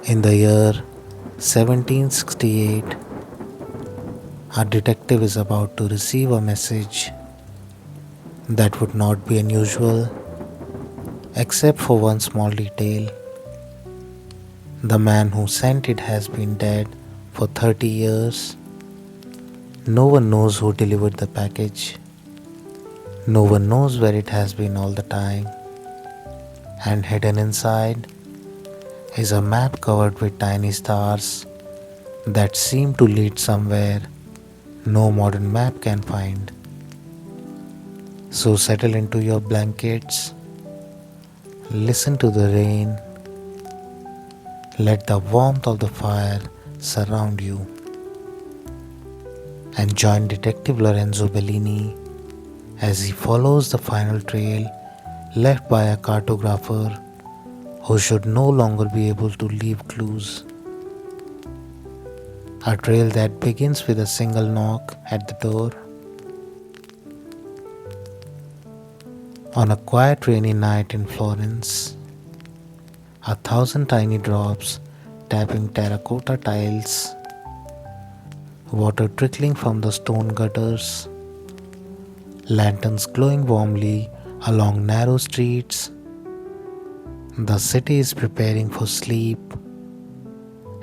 In the year 1768, a detective is about to receive a message that would not be unusual except for one small detail. The man who sent it has been dead for 30 years. No one knows who delivered the package. No one knows where it has been all the time. And hidden inside is a map covered with tiny stars that seem to lead somewhere no modern map can find. So settle into your blankets, listen to the rain, let the warmth of the fire surround you, and join Detective Lorenzo Bellini as he follows the final trail left by a cartographer who should no longer be able to leave clues. A trail that begins with a single knock at the door. On a quiet rainy night in Florence, 1,000 tiny drops tapping terracotta tiles, water trickling from the stone gutters, lanterns glowing warmly along narrow streets. The city is preparing for sleep,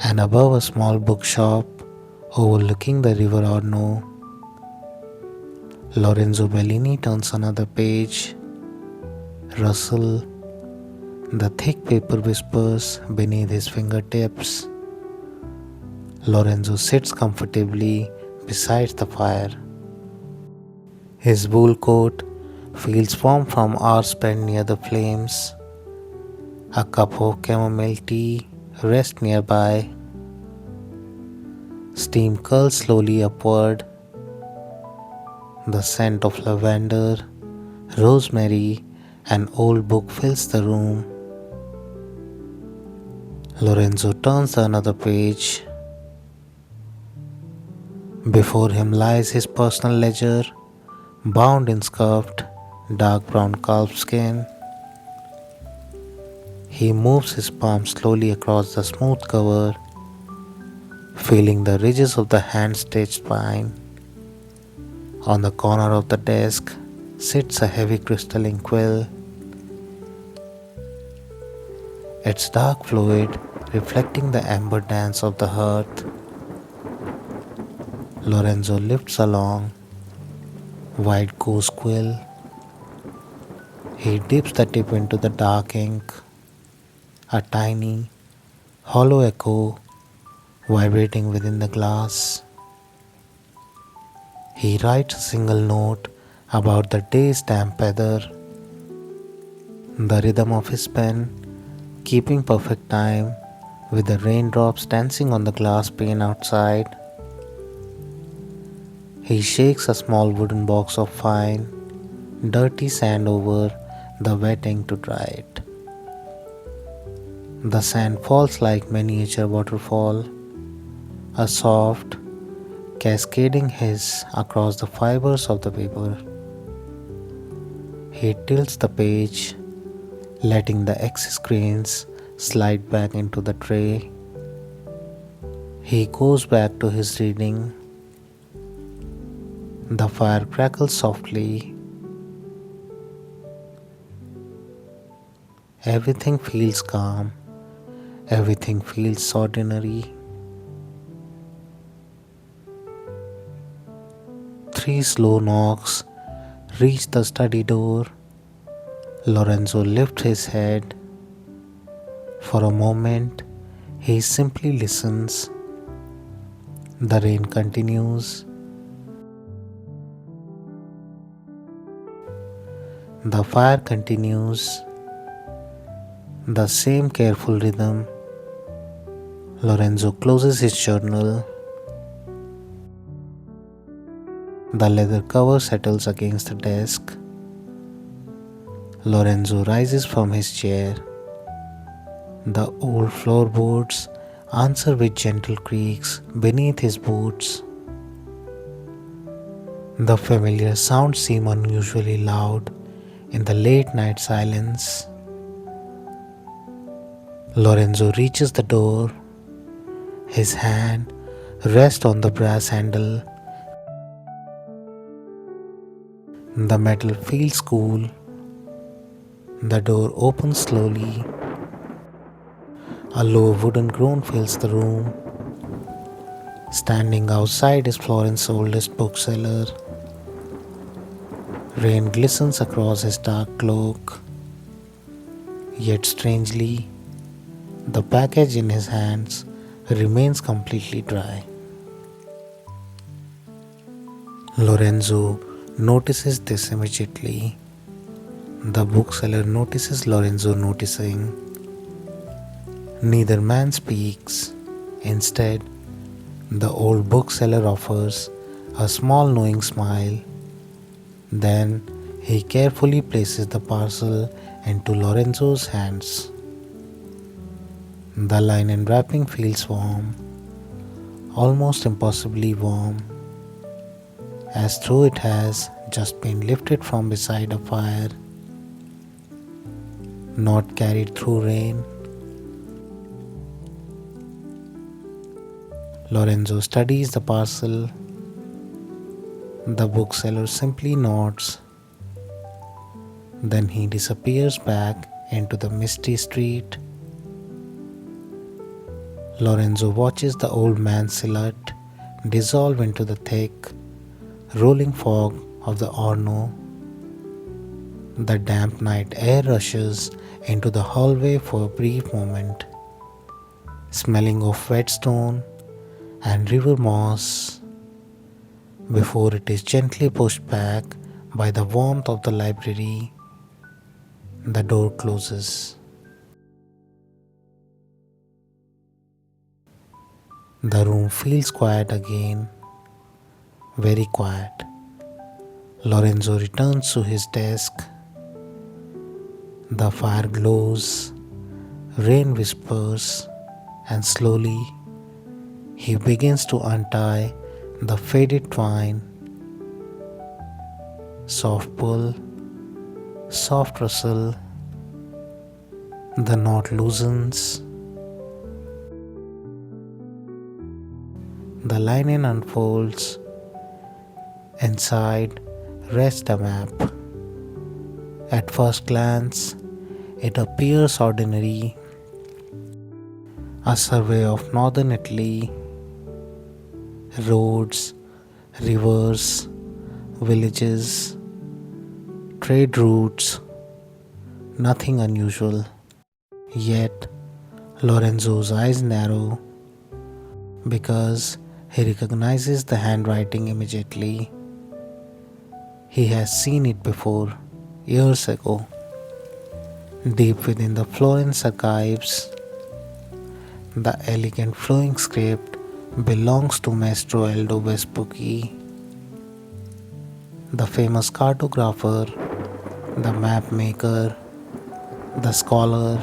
and above a small bookshop overlooking the river Arno, Lorenzo Bellini turns another page. Rustle, the thick paper whispers beneath his fingertips. Lorenzo sits comfortably beside the fire. His wool coat feels warm from hours spent near the flames. A cup of chamomile tea rests nearby. Steam curls slowly upward. The scent of lavender, rosemary, and old book fills the room. Lorenzo turns another page. Before him lies his personal ledger, bound in scuffed, dark brown calfskin. He moves his palm slowly across the smooth cover, feeling the ridges of the hand-stitched spine. On the corner of the desk sits a heavy crystalline quill. Its dark fluid reflecting the amber dance of the hearth. Lorenzo lifts a long, white ghost quill. He dips the tip into the dark ink. A tiny, hollow echo vibrating within the glass. He writes a single note about the day's damp weather. The rhythm of his pen keeping perfect time with the raindrops dancing on the glass pane outside. He shakes a small wooden box of fine, dirty sand over the wet ink to dry it. The sand falls like miniature waterfall, a soft, cascading hiss across the fibers of the paper. He tilts the page, letting the excess grains slide back into the tray. He goes back to his reading. The fire crackles softly. Everything feels calm. Everything feels ordinary. 3 slow knocks reach the study door. Lorenzo lifts his head. For a moment, he simply listens. The rain continues. The fire continues. The same careful rhythm. Lorenzo closes his journal. The leather cover settles against the desk. Lorenzo rises from his chair. The old floorboards answer with gentle creaks beneath his boots. The familiar sounds seem unusually loud in the late night silence. Lorenzo reaches the door. His hand rests on the brass handle. The metal feels cool. The door opens slowly. A low wooden groan fills the room. Standing outside is Florence's oldest bookseller. Rain glistens across his dark cloak. Yet strangely, the package in his hands remains completely dry. Lorenzo notices this immediately. The bookseller notices Lorenzo noticing. Neither man speaks. Instead, the old bookseller offers a small knowing smile. Then he carefully places the parcel into Lorenzo's hands. The linen wrapping feels warm, almost impossibly warm, as though it has just been lifted from beside a fire, not carried through rain. Lorenzo studies the parcel. The bookseller simply nods. Then he disappears back into the misty street. Lorenzo watches the old man's silhouette dissolve into the thick, rolling fog of the Arno. The damp night air rushes into the hallway for a brief moment, smelling of wet stone and river moss, before it is gently pushed back by the warmth of the library. The door closes. The room feels quiet again, very quiet. Lorenzo returns to his desk. The fire glows, rain whispers, and slowly he begins to untie the faded twine. Soft pull, soft rustle. The knot loosens. The linen unfolds. Inside rests a map. At first glance, it appears ordinary. A survey of northern Italy. Roads, rivers, villages, trade routes, nothing unusual. Yet Lorenzo's eyes narrow because he recognizes the handwriting immediately. He has seen it before, years ago, deep within the Florence archives. The elegant flowing script belongs to Maestro Aldo Vespucci, the famous cartographer, the map maker, the scholar,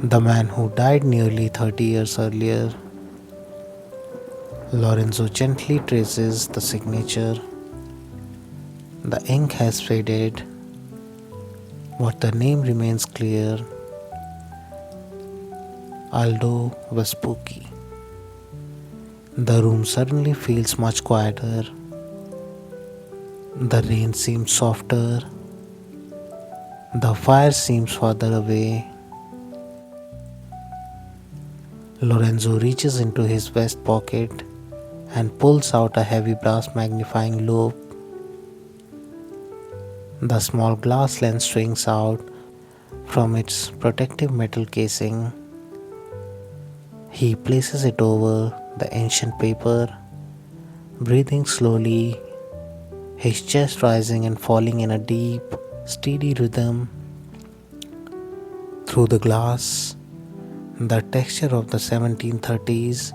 the man who died nearly 30 years earlier. Lorenzo gently traces the signature. The ink has faded, but the name remains clear: Aldo Vespucci. The room suddenly feels much quieter. The rain seems softer. The fire seems farther away. Lorenzo reaches into his vest pocket and pulls out a heavy brass magnifying loupe. The small glass lens swings out from its protective metal casing. He places it over the ancient paper, breathing slowly, his chest rising and falling in a deep, steady rhythm. Through the glass, the texture of the 1730s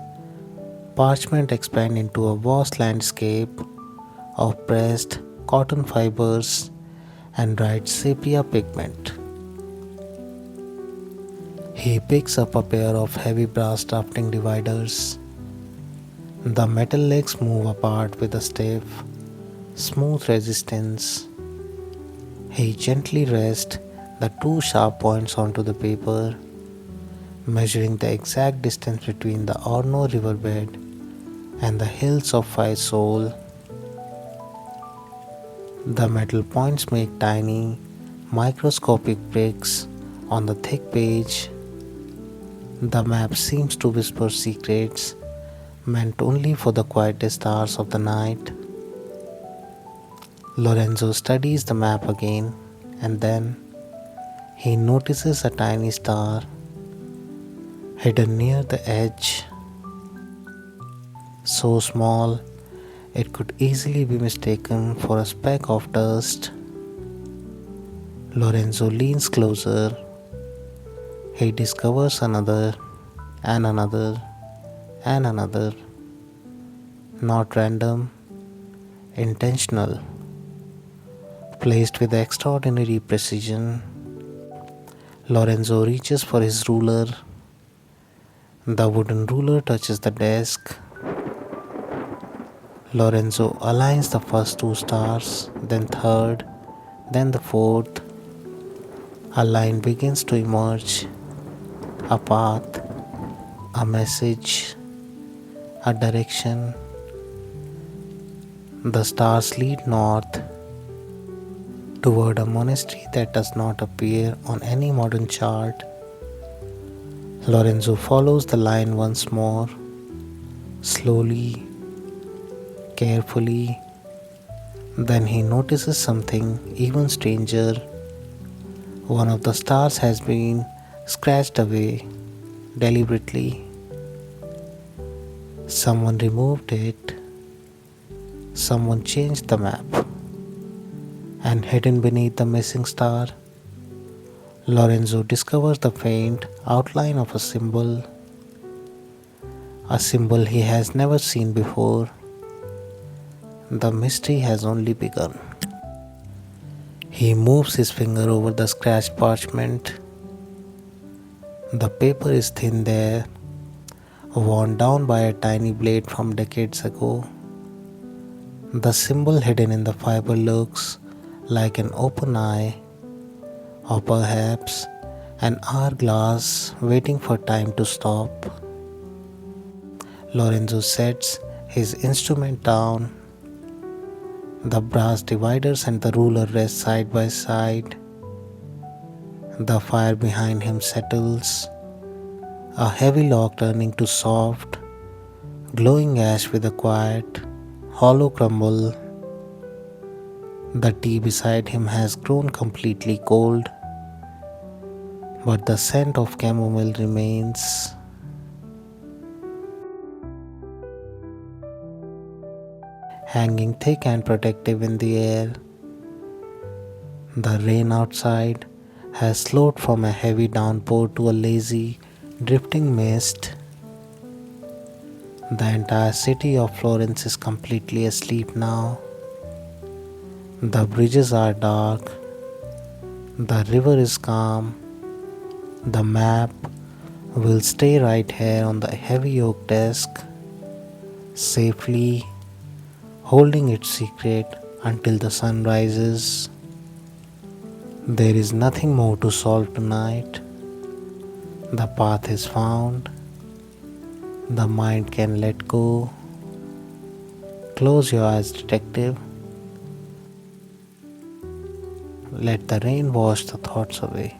parchment expands into a vast landscape of pressed cotton fibers and dried sepia pigment. He picks up a pair of heavy brass drafting dividers. The metal legs move apart with a stiff, smooth resistance. He gently rests the two sharp points onto the paper. measuring the exact distance between the Orno riverbed and the hills of Five Soul. The metal points make tiny, microscopic bricks on the thick page. The map seems to whisper secrets meant only for the quietest hours of the night. Lorenzo studies the map again, and then he notices a tiny star hidden near the edge, so small it could easily be mistaken for a speck of dust. Lorenzo leans closer. He discovers another and another and another. Not random, intentional, placed with extraordinary precision. Lorenzo reaches for his ruler. The wooden ruler touches the desk. Lorenzo aligns the first two stars, then third, then the fourth. A line begins to emerge, a path, a message, a direction. The stars lead north toward a monastery that does not appear on any modern chart. Lorenzo follows the line once more, slowly, carefully. Then he notices something even stranger. One of the stars has been scratched away deliberately. Someone removed it. Someone changed the map. And hidden beneath the missing star, Lorenzo discovers the faint outline of a symbol he has never seen before. The mystery has only begun. He moves his finger over the scratched parchment. The paper is thin there, worn down by a tiny blade from decades ago. The symbol hidden in the fiber looks like an open eye, or perhaps an hourglass waiting for time to stop. Lorenzo sets his instrument down. The brass dividers and the ruler rest side by side. The fire behind him settles, a heavy log turning to soft, glowing ash with a quiet, hollow crumble. The tea beside him has grown completely cold, but the scent of chamomile remains. Hanging thick and protective in the air. The rain outside has slowed from a heavy downpour to a lazy, drifting mist. The entire city of Florence is completely asleep now. The bridges are dark. The river is calm. The map will stay right here on the heavy oak desk, safely holding its secret until the sun rises. There is nothing more to solve tonight. The path is found. The mind can let go. Close your eyes, detective. Let the rain wash the thoughts away.